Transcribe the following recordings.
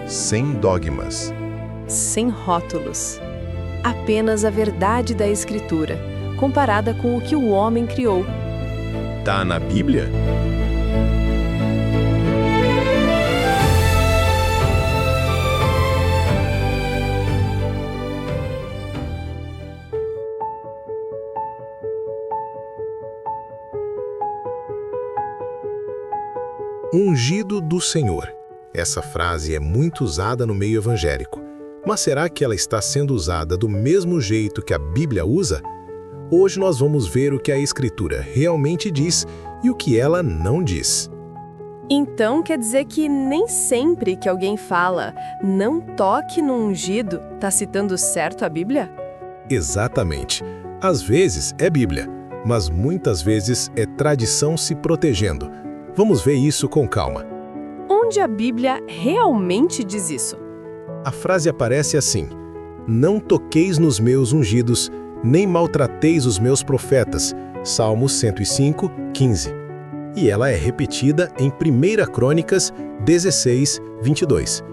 sem dogmas. Sem rótulos. Apenas a verdade da Escritura, comparada com o que o homem criou. Tá na Bíblia? Ungido do Senhor. Essa frase é muito usada no meio evangélico. Mas será que ela está sendo usada do mesmo jeito que a Bíblia usa? Hoje nós vamos ver o que a Escritura realmente diz e o que ela não diz. Então quer dizer que nem sempre que alguém fala "não toque no ungido", está citando certo a Bíblia? Exatamente. Às vezes é Bíblia, mas muitas vezes é tradição se protegendo. Vamos ver isso com calma. Onde a Bíblia realmente diz isso? A frase aparece assim: "Não toqueis nos meus ungidos, nem maltrateis os meus profetas." Salmos 105, 15. E ela é repetida em 1 Crônicas 16, 22.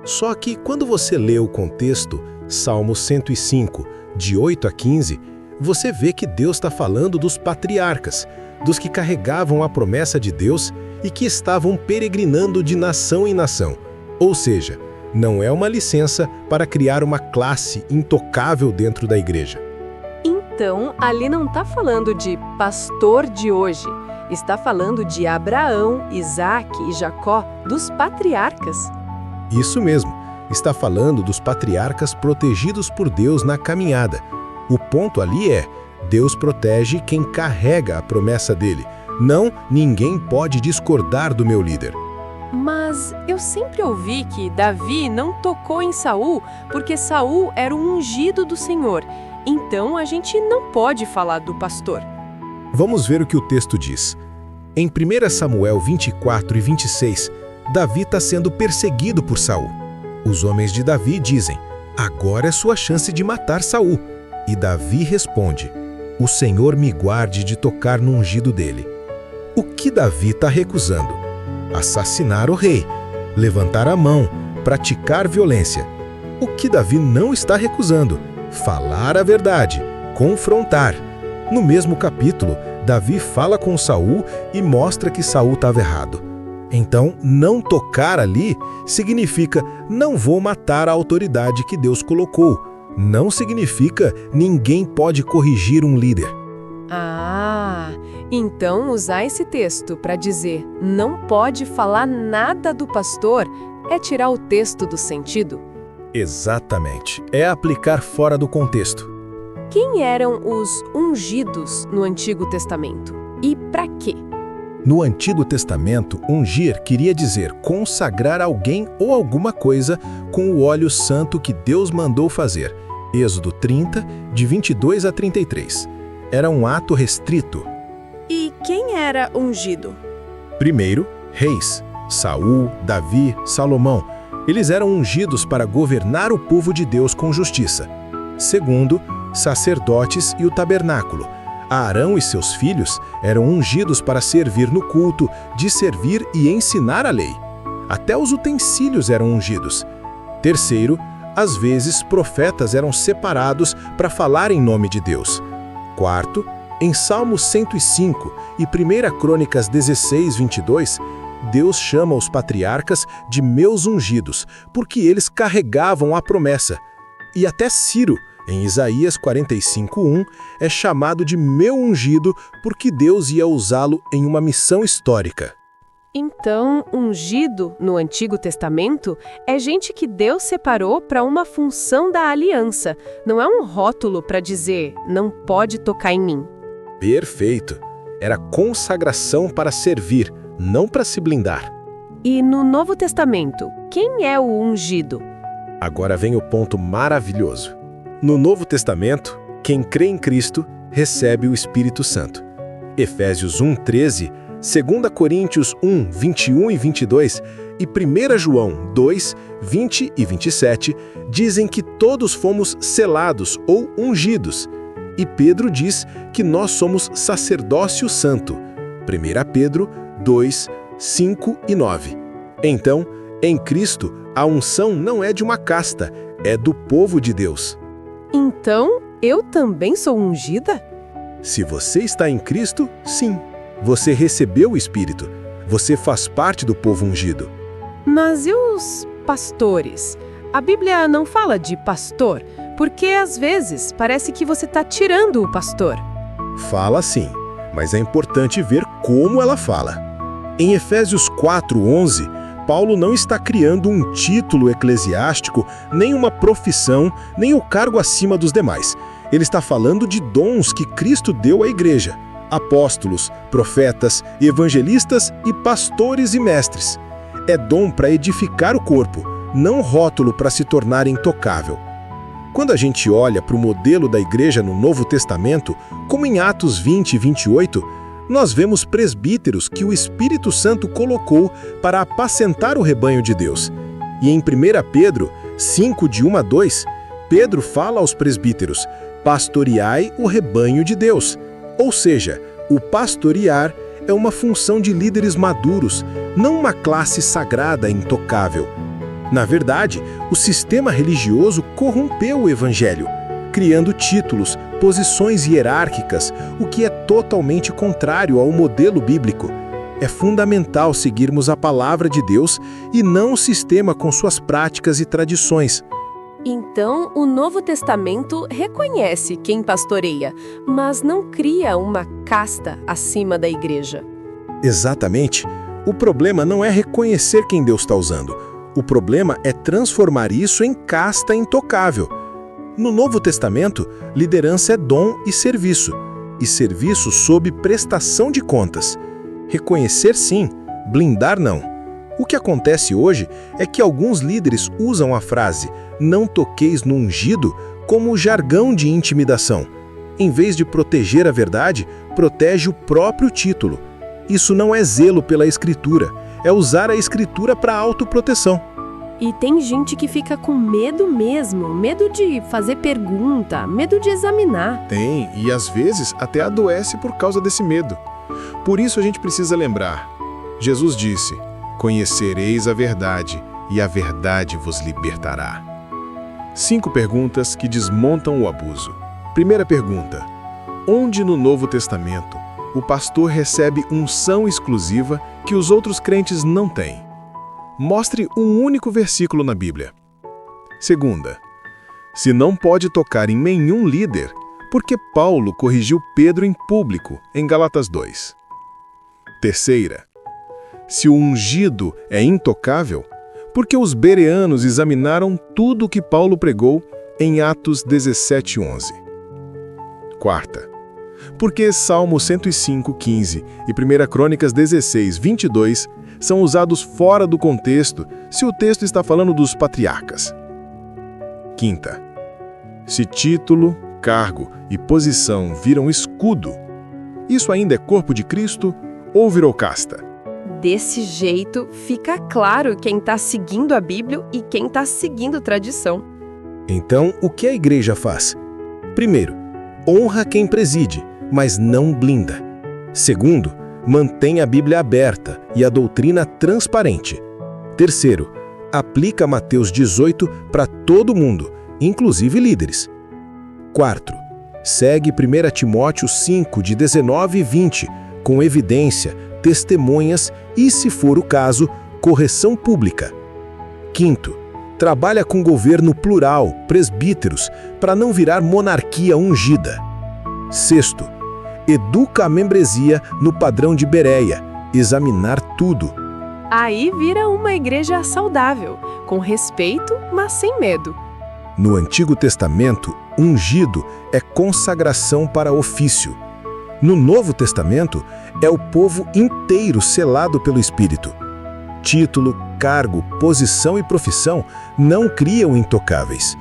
Só que quando você lê o contexto, Salmo 105, de 8 a 15, você vê que Deus está falando dos patriarcas, dos que carregavam a promessa de Deus e que estavam peregrinando de nação em nação. Ou seja, não é uma licença para criar uma classe intocável dentro da igreja. Então, ali não está falando de pastor de hoje. Está falando de Abraão, Isaac e Jacó, dos patriarcas. Isso mesmo. Está falando dos patriarcas protegidos por Deus na caminhada. O ponto ali é: Deus protege quem carrega a promessa dele. Não, ninguém pode discordar do meu líder. Mas eu sempre ouvi que Davi não tocou em Saul porque Saul era o ungido do Senhor. Então a gente não pode falar do pastor. Vamos ver o que o texto diz. Em 1 Samuel 24 e 26, Davi está sendo perseguido por Saul. Os homens de Davi dizem: "Agora é sua chance de matar Saul." E Davi responde: "O Senhor me guarde de tocar no ungido dele." O que Davi está recusando? Assassinar o rei, levantar a mão, praticar violência. O que Davi não está recusando? Falar a verdade, confrontar. No mesmo capítulo, Davi fala com Saul e mostra que Saul estava errado. Então, não tocar ali significa não vou matar a autoridade que Deus colocou. Não significa ninguém pode corrigir um líder. Então usar esse texto para dizer não pode falar nada do pastor é tirar o texto do sentido? Exatamente. É aplicar fora do contexto. Quem eram os ungidos no Antigo Testamento? E para quê? No Antigo Testamento, ungir queria dizer consagrar alguém ou alguma coisa com o óleo santo que Deus mandou fazer. Êxodo 30, de 22 a 33. Era um ato restrito. E quem era ungido? Primeiro, reis. Saul, Davi, Salomão. Eles eram ungidos para governar o povo de Deus com justiça. Segundo, sacerdotes e o tabernáculo. Arão e seus filhos eram ungidos para servir no culto, discernir e ensinar a lei. Até os utensílios eram ungidos. Terceiro, às vezes profetas eram separados para falar em nome de Deus. Quarto, em Salmo 105 e 1 Crônicas 16, 22, Deus chama os patriarcas de meus ungidos, porque eles carregavam a promessa. E até Ciro, em Isaías 45:1, é chamado de meu ungido porque Deus ia usá-lo em uma missão histórica. Então, ungido no Antigo Testamento é gente que Deus separou para uma função da aliança. Não é um rótulo para dizer não pode tocar em mim. Perfeito. Era consagração para servir, não para se blindar. E no Novo Testamento, quem é o ungido? Agora vem o ponto maravilhoso. No Novo Testamento, quem crê em Cristo recebe o Espírito Santo. Efésios 1:13, 2 Coríntios 1, 21 e 22 e 1 João 2, 20 e 27 dizem que todos fomos selados ou ungidos. E Pedro diz que nós somos sacerdócio santo. 1 Pedro 2, 5 e 9. Então, em Cristo, A unção não é de uma casta, é do povo de Deus. Então, eu também sou ungida? Se você está em Cristo, sim. Você recebeu o Espírito. Você faz parte do povo ungido. Mas e os pastores? A Bíblia não fala de pastor, porque às vezes parece que você está tirando o pastor. Fala sim, mas é importante ver como ela fala. Em Efésios 4:11, Paulo não está criando um título eclesiástico, nem uma profissão, nem o cargo acima dos demais. Ele está falando de dons que Cristo deu à igreja: apóstolos, profetas, evangelistas e pastores e mestres. É dom para edificar o corpo, não rótulo para se tornar intocável. Quando a gente olha para o modelo da igreja no Novo Testamento, como em Atos 20 e 28, nós vemos presbíteros que o Espírito Santo colocou para apacentar o rebanho de Deus. E em 1 Pedro 5, de 1 a 2, Pedro fala aos presbíteros: pastoreai o rebanho de Deus. Ou seja, o pastorear é uma função de líderes maduros, não uma classe sagrada intocável. Na verdade, o sistema religioso corrompeu o evangelho, criando títulos, posições hierárquicas, o que é totalmente contrário ao modelo bíblico. É fundamental seguirmos a palavra de Deus e não o sistema com suas práticas e tradições. Então, o Novo Testamento reconhece quem pastoreia, mas não cria uma casta acima da igreja. Exatamente. O problema não é reconhecer quem Deus está usando. O problema é transformar isso em casta intocável. No Novo Testamento, liderança é dom e serviço sob prestação de contas. Reconhecer sim, blindar não. O que acontece hoje é que alguns líderes usam a frase "não toqueis no ungido" como jargão de intimidação. Em vez de proteger a verdade, protege o próprio título. Isso não é zelo pela Escritura, é usar a Escritura para autoproteção. E tem gente que fica com medo mesmo, medo de fazer pergunta, medo de examinar. Tem, e às vezes até adoece por causa desse medo. Por isso a gente precisa lembrar. Jesus disse: "Conhecereis a verdade, e a verdade vos libertará." 5 perguntas que desmontam o abuso. Primeira pergunta: onde no Novo Testamento o pastor recebe unção exclusiva que os outros crentes não têm? Mostre um único versículo na Bíblia. Segunda: se não pode tocar em nenhum líder, por que Paulo corrigiu Pedro em público, em Gálatas 2? Terceira: se o ungido é intocável, por que os bereanos examinaram tudo o que Paulo pregou em Atos 17:11? Quarta: por que Salmo 105:15 e 1 Crônicas 16:22 são usados fora do contexto se o texto está falando dos patriarcas? Quinta: se título, cargo e posição viram escudo, isso ainda é corpo de Cristo ou virou casta? Desse jeito, fica claro quem está seguindo a Bíblia e quem está seguindo tradição. Então, o que a igreja faz? Primeiro, honra quem preside, mas não blinda. Segundo, mantém a Bíblia aberta e a doutrina transparente. Terceiro, aplica Mateus 18 para todo mundo, inclusive líderes. Quarto, segue 1 Timóteo 5, de 19 e 20, com evidência, testemunhas e, se for o caso, correção pública. Quinto, trabalha com governo plural, presbíteros, para não virar monarquia ungida. Sexto, educa a membresia no padrão de Bereia, examinar tudo. Aí vira uma igreja saudável, com respeito, mas sem medo. No Antigo Testamento, ungido é consagração para ofício. No Novo Testamento, é o povo inteiro selado pelo Espírito. Título, cargo, posição e profissão não criam intocáveis.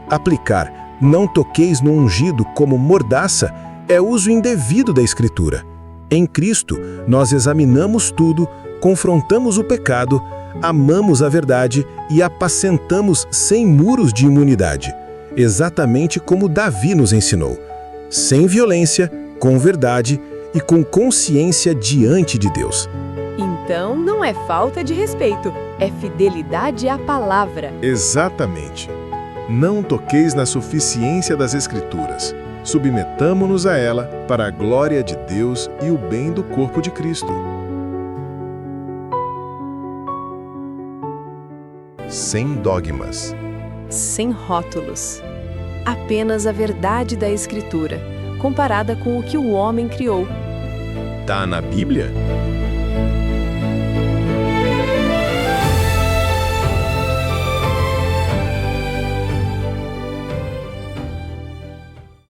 Aplicar "não toqueis no ungido" como mordaça é uso indevido da Escritura. Em Cristo, nós examinamos tudo, confrontamos o pecado, amamos a verdade e apacentamos sem muros de imunidade, exatamente como Davi nos ensinou, sem violência, com verdade e com consciência diante de Deus. Então, não é falta de respeito, É fidelidade à palavra. Exatamente. Não toqueis na suficiência das Escrituras. Submetamo-nos a ela para a glória de Deus e o bem do corpo de Cristo. Sem dogmas. Sem rótulos. Apenas a verdade da Escritura, comparada com o que o homem criou. Tá na Bíblia?